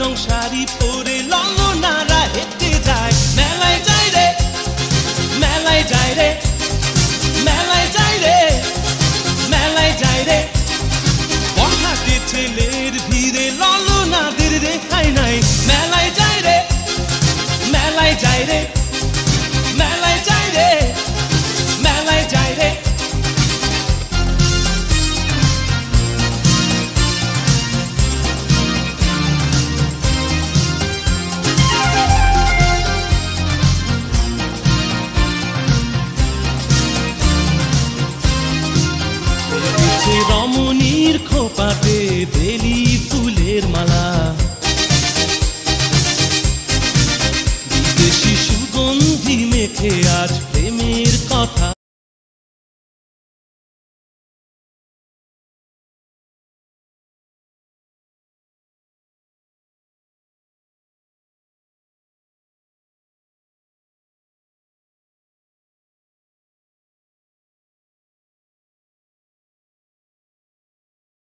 রং শাড়ি পরে ললনারা হেঁটে যায় মেলায় যায় রে মেলায় যায় রে মেলায় যায় রে মেলায় যায় রে বড়হাটে ছেলের ভিড়ে ললনাদের রেখাই নাই মেলায় যায় রে মেলায় যায় রে মেলায় যায় রে মেলায় যায় রে রমণীর খোপাতে বেলি